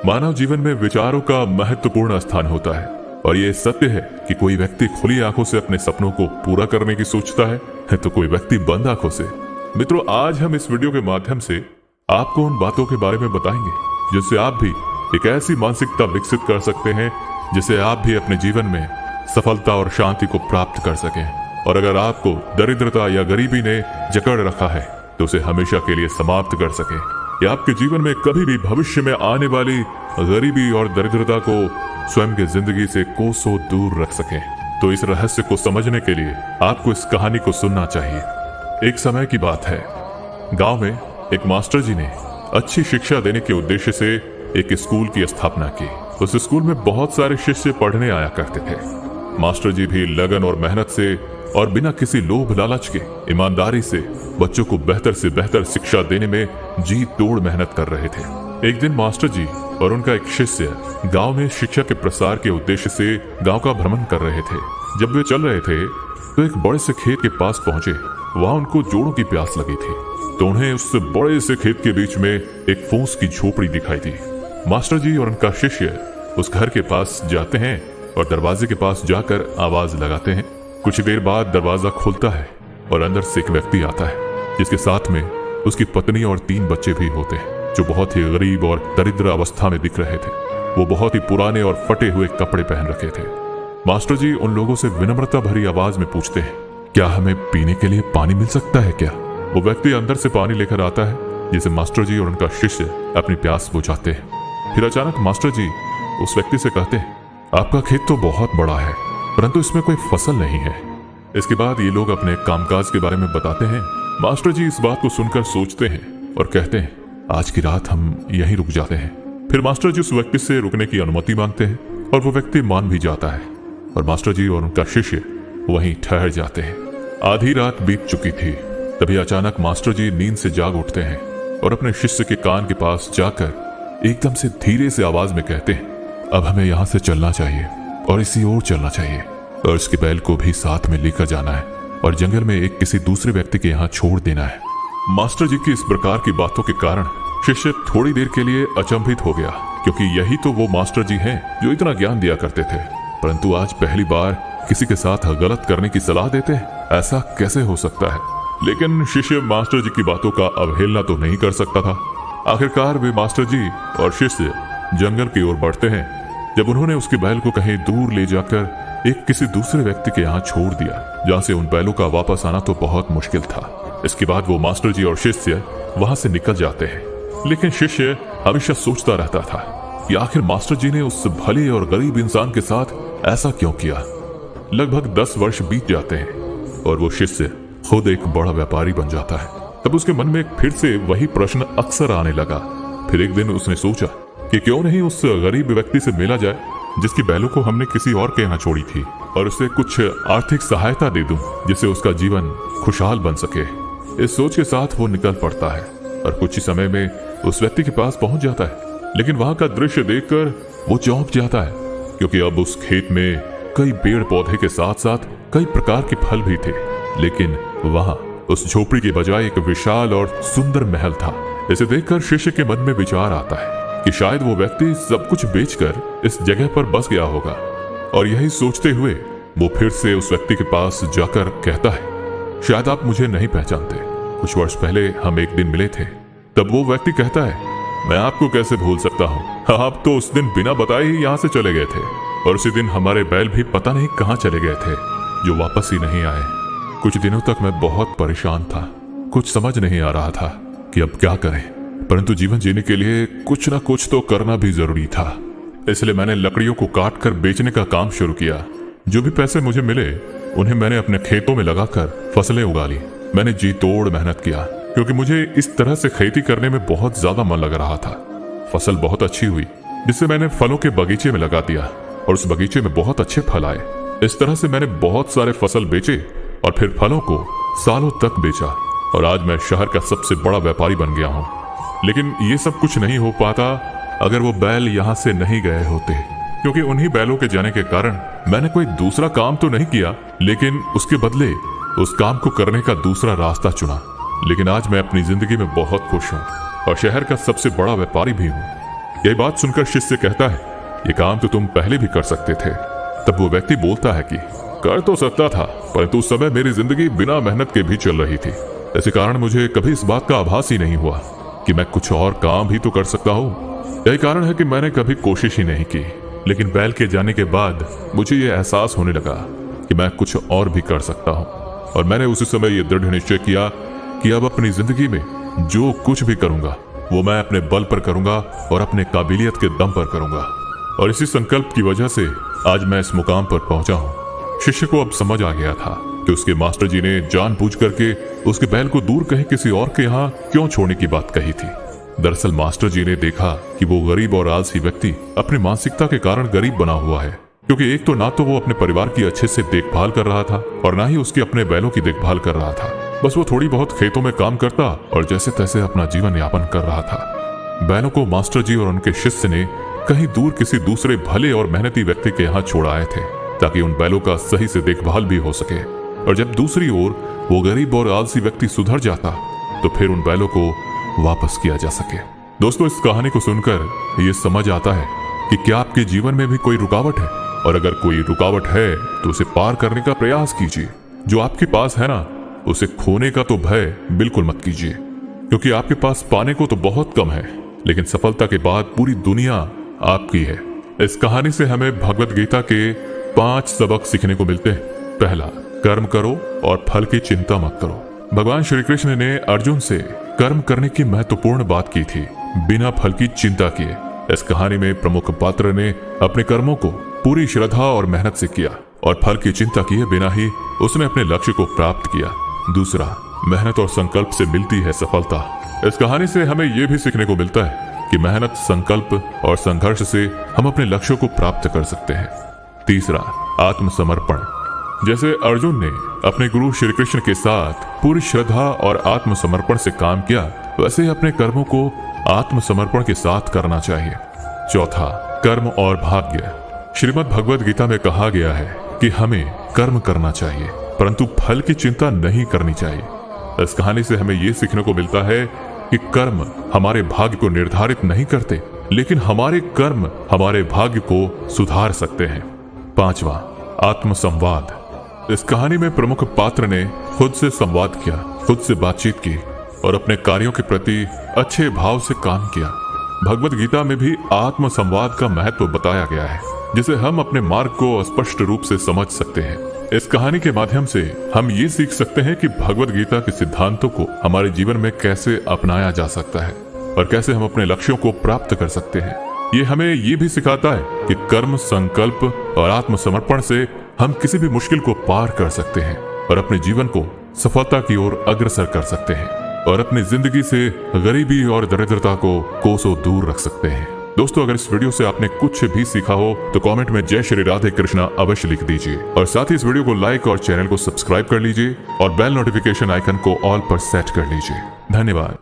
मानव जीवन में विचारों का महत्वपूर्ण स्थान होता है और ये सत्य है कि कोई व्यक्ति खुली आंखों से अपने सपनों को पूरा करने की सोचता है तो कोई व्यक्ति बंद आंखों से। मित्रों, आज हम इस वीडियो के माध्यम से आपको उन बातों के बारे में बताएंगे जिससे आप भी एक ऐसी मानसिकता विकसित कर सकते हैं जिससे आप भी अपने जीवन में सफलता और शांति को प्राप्त कर सकें। और अगर आपको दरिद्रता या गरीबी ने जकड़ रखा है तो उसे हमेशा के लिए समाप्त कर सकें। या आपके जीवन में कभी भी भविष्य में आने वाली गरीबी और दरिद्रता को स्वयं की जिंदगी से कोसों दूर रख सकें। तो इस रहस्य को समझने के लिए आपको इस कहानी को सुनना चाहिए। एक समय की बात है, गांव में एक मास्टर जी ने अच्छी शिक्षा देने के उद्देश्य से एक स्कूल की स्थापना की। उस स्कूल में बहुत सारे शिष्य पढ़ने आया करते थे। मास्टर जी भी लगन और मेहनत से और बिना किसी लोभ लालच के ईमानदारी से बच्चों को बेहतर से बेहतर शिक्षा देने में जी तोड़ मेहनत कर रहे थे। एक दिन मास्टर जी और उनका एक शिष्य गांव में शिक्षा के प्रसार के उद्देश्य से गांव का भ्रमण कर रहे थे। जब वे चल रहे थे तो एक बड़े से खेत के पास पहुंचे। वहां उनको जोड़ों की प्यास लगी थी तो उन्हें उस बड़े से खेत के बीच में एक फूस की झोपड़ी दिखाई दी। मास्टर जी और उनका शिष्य उस घर के पास जाते हैं और दरवाजे के पास जाकर आवाज लगाते हैं। कुछ देर बाद दरवाजा खुलता है और अंदर से एक व्यक्ति आता है जिसके साथ में उसकी पत्नी और 3 बच्चे भी होते हैं जो बहुत ही गरीब और दरिद्र अवस्था में दिख रहे थे। वो बहुत ही पुराने और फटे हुए कपड़े पहन रखे थे। मास्टर जी उन लोगों से विनम्रता भरी आवाज में पूछते हैं, क्या हमें पीने के लिए पानी मिल सकता है क्या? वो व्यक्ति अंदर से पानी लेकर आता है जिसे मास्टर जी और उनका शिष्य अपनी प्यास बुझाते हैं। फिर अचानक मास्टर जी उस व्यक्ति से कहते हैं, आपका खेत तो बहुत बड़ा है परंतु इसमें कोई फसल नहीं है। इसके बाद ये लोग अपने कामकाज के बारे में बताते हैं। मास्टर जी इस बात को सुनकर सोचते हैं और कहते हैं, आज की रात हम यहीं रुक जाते हैं। फिर मास्टर जी उस व्यक्ति से रुकने की अनुमति मांगते हैं और वो व्यक्ति मान भी जाता है और मास्टर जी और उनका शिष्य वहीं ठहर जाते हैं। आधी रात बीत चुकी थी। तभी अचानक मास्टर जी नींद से जाग उठते हैं और अपने शिष्य के कान के पास जाकर एकदम से धीरे से आवाज में कहते हैं, अब हमें यहाँ से चलना चाहिए और इसी ओर चलना चाहिए और इसके बैल को भी साथ में लेकर जाना है और जंगल में एक किसी दूसरे व्यक्ति के यहाँ छोड़ देना है। मास्टर जी की इस प्रकार की बातों के कारण शिष्य थोड़ी देर के लिए अचंभित हो गया, क्योंकि यही तो वो मास्टर जी हैं जो इतना ज्ञान दिया करते थे, परंतु आज पहली बार किसी के साथ गलत करने की सलाह देते हैं। ऐसा कैसे हो सकता है? लेकिन शिष्य मास्टर जी की बातों का अवहेलना तो नहीं कर सकता था। आखिरकार वे मास्टर जी और शिष्य जंगल की ओर बढ़ते हैं। जब उन्होंने उसके बैल को कहीं दूर ले जाकर एक किसी दूसरे व्यक्ति के यहाँ छोड़ दिया जहाँ से उन बैलों का वापस आना तो बहुत मुश्किल था। इसके बाद वो मास्टर जी और शिष्य वहां से निकल जाते हैं। लेकिन शिष्य हमेशा सोचता रहता था कि आखिर मास्टर जी ने उस भले और गरीब इंसान के साथ ऐसा क्यों किया। लगभग 10 वर्ष बीत जाते हैं और वो शिष्य खुद एक बड़ा व्यापारी बन जाता है। तब उसके मन में फिर से वही प्रश्न अक्सर आने लगा। फिर एक दिन उसने सोचा कि क्यों नहीं उस गरीब व्यक्ति से मिला जाए जिसकी बैलों को हमने किसी और के यहाँ छोड़ी थी और उसे कुछ आर्थिक सहायता दे दूं जिससे उसका जीवन खुशहाल बन सके। इस सोच के साथ वो निकल पड़ता है और कुछ ही समय में उस व्यक्ति के पास पहुंच जाता है। लेकिन वहां का दृश्य देखकर वो चौंक जाता है, क्योंकि अब उस खेत में कई पेड़ पौधे के साथ साथ कई प्रकार के फल भी थे। लेकिन वहां उस झोपड़ी के बजाय एक विशाल और सुंदर महल था। इसे देखकर शिष्य के मन में विचार आता है कि शायद वो व्यक्ति सब कुछ बेचकर इस जगह पर बस गया होगा। और यही सोचते हुए वो फिर से उस व्यक्ति के पास जाकर कहता है, शायद आप मुझे नहीं पहचानते, कुछ वर्ष पहले हम एक दिन मिले थे। तब वो व्यक्ति कहता है, मैं आपको कैसे भूल सकता हूँ, आप तो उस दिन बिना बताए ही यहाँ से चले गए थे और उसी दिन हमारे बैल भी पता नहीं कहाँ चले गए थे जो वापस ही नहीं आए। कुछ दिनों तक मैं बहुत परेशान था, कुछ समझ नहीं आ रहा था कि अब क्या करें, परंतु जीवन जीने के लिए कुछ ना कुछ तो करना भी जरूरी था। इसलिए मैंने लकड़ियों को काट कर बेचने का काम शुरू किया। जो भी पैसे मुझे मिले उन्हें मैंने अपने खेतों में लगाकर फसलें उगा ली। मैंने जी तोड़ मेहनत किया, क्योंकि मुझे इस तरह से खेती करने में बहुत ज्यादा मन लग रहा था। फसल बहुत अच्छी हुई, जिससे मैंने फलों के बगीचे में लगा दिया और उस बगीचे में बहुत अच्छे फल आए। इस तरह से मैंने बहुत सारे फसल बेचे और फिर फलों को सालों तक बेचा और आज मैं शहर का सबसे बड़ा व्यापारी बन गया हूँ। लेकिन ये सब कुछ नहीं हो पाता अगर वो बैल यहाँ से नहीं गए होते, क्योंकि उन्हीं बैलों के जाने के कारण मैंने कोई दूसरा काम तो नहीं किया, लेकिन उसके बदले उस काम को करने का दूसरा रास्ता चुना। लेकिन आज मैं अपनी जिंदगी में बहुत खुश हूँ और शहर का सबसे बड़ा व्यापारी भी हूँ। यही बात सुनकर शिष्य कहता है, ये काम तो तुम पहले भी कर सकते थे। तब वो व्यक्ति बोलता है कि कर तो सकता था, परंतु उस समय मेरी जिंदगी बिना मेहनत के भी चल रही थी। इसी कारण मुझे कभी इस बात का आभास ही नहीं हुआ कि मैं कुछ और काम भी तो कर सकता हूँ। यही कारण है कि मैंने कभी कोशिश ही नहीं की। लेकिन बैल के जाने के बाद मुझे ये एहसास होने लगा कि मैं कुछ और भी कर सकता हूँ, और मैंने उसी समय ये दृढ़ निश्चय किया कि अब अपनी जिंदगी में जो कुछ भी करूंगा वो मैं अपने बल पर करूंगा और अपने काबिलियत के दम पर करूंगा। और इसी संकल्प की वजह से आज मैं इस मुकाम पर पहुंचा हूं। शिष्य को अब समझ आ गया था कि उसके मास्टर जी ने जानबूझ करके उसके बैल को दूर कहीं किसी और के यहाँ क्यों छोड़ने की बात कही थी। दरअसल मास्टर जी ने देखा कि वो गरीब और आलसी व्यक्ति अपनी मानसिकता के कारण गरीब बना हुआ है, क्योंकि एक तो ना तो वो अपने परिवार की अच्छे से देखभाल कर रहा था और ना ही उसके अपने बैलों की देखभाल कर रहा था। बस वो थोड़ी बहुत खेतों में काम करता और जैसे तैसे अपना जीवन यापन कर रहा था। बैलों को मास्टर जी और उनके शिष्य ने कहीं दूर किसी दूसरे भले और मेहनती व्यक्ति के यहाँ छोड़ आए थे, ताकि उन बैलों का सही से देखभाल भी हो सके। और जब दूसरी ओर वो गरीब और आलसी व्यक्ति सुधर जाता तो फिर उन बैलों को वापस किया जा सके। दोस्तों, इस कहानी को सुनकर ये समझ आता है कि क्या आपके जीवन में भी कोई रुकावट है, और अगर कोई रुकावट है तो उसे पार करने का प्रयास कीजिए। जो आपके पास है ना, उसे खोने का तो भय बिल्कुल मत कीजिए, क्योंकि आपके पास पाने को तो बहुत कम है, लेकिन सफलता के बाद पूरी दुनिया आपकी है। इस कहानी से हमें भगवत गीता के 5 सबक सीखने को मिलते हैं। पहला, कर्म करो और फल की चिंता मत करो। भगवान श्री कृष्ण ने अर्जुन से कर्म करने की महत्वपूर्ण बात की थी, बिना फल की चिंता किए। इस कहानी में प्रमुख पात्र ने अपने कर्मों को पूरी श्रद्धा और मेहनत से किया, और फल की चिंता किए बिना ही उसने अपने लक्ष्य को प्राप्त किया। दूसरा, मेहनत और संकल्प से मिलती है सफलता। इस कहानी से हमें यह भी सीखने को मिलता है कि मेहनत, संकल्प और संघर्ष से हम अपने लक्ष्यों को प्राप्त कर सकते हैं। तीसरा, आत्मसमर्पण। जैसे अर्जुन ने अपने गुरु श्री कृष्ण के साथ पूरी श्रद्धा और आत्मसमर्पण से काम किया, वैसे ही अपने कर्मों को आत्मसमर्पण के साथ करना चाहिए। चौथा, कर्म और भाग्य। श्रीमद् भगवद गीता में कहा गया है कि हमें कर्म करना चाहिए, परंतु फल की चिंता नहीं करनी चाहिए। इस कहानी से हमें यह सीखने को मिलता है कि कर्म हमारे भाग्य को निर्धारित नहीं करते, लेकिन हमारे कर्म हमारे भाग्य को सुधार सकते हैं। पांचवा, आत्मसंवाद। इस कहानी में प्रमुख पात्र ने खुद से संवाद किया, खुद से बातचीत की और अपने कार्यों के प्रति अच्छे भाव से काम किया। भगवत गीता में भी आत्मसंवाद का महत्व बताया गया है, जिसे हम अपने मार्ग को स्पष्ट रूप से समझ सकते हैं। इस कहानी के माध्यम से हम ये सीख सकते हैं कि भगवत गीता के सिद्धांतों को हमारे जीवन में कैसे अपनाया जा सकता है और कैसे हम अपने लक्ष्यों को प्राप्त कर सकते हैं। ये हमें ये भी सिखाता है कि कर्म, संकल्प और आत्मसमर्पण से हम किसी भी मुश्किल को पार कर सकते हैं और अपने जीवन को सफलता की ओर अग्रसर कर सकते हैं और अपनी जिंदगी से गरीबी और दरिद्रता को कोसों दूर रख सकते हैं। दोस्तों, अगर इस वीडियो से आपने कुछ भी सीखा हो तो कमेंट में जय श्री राधे कृष्णा अवश्य लिख दीजिए, और साथ ही इस वीडियो को लाइक और चैनल को सब्सक्राइब कर लीजिए और बेल नोटिफिकेशन आइकन को ऑल पर सेट कर लीजिए। धन्यवाद।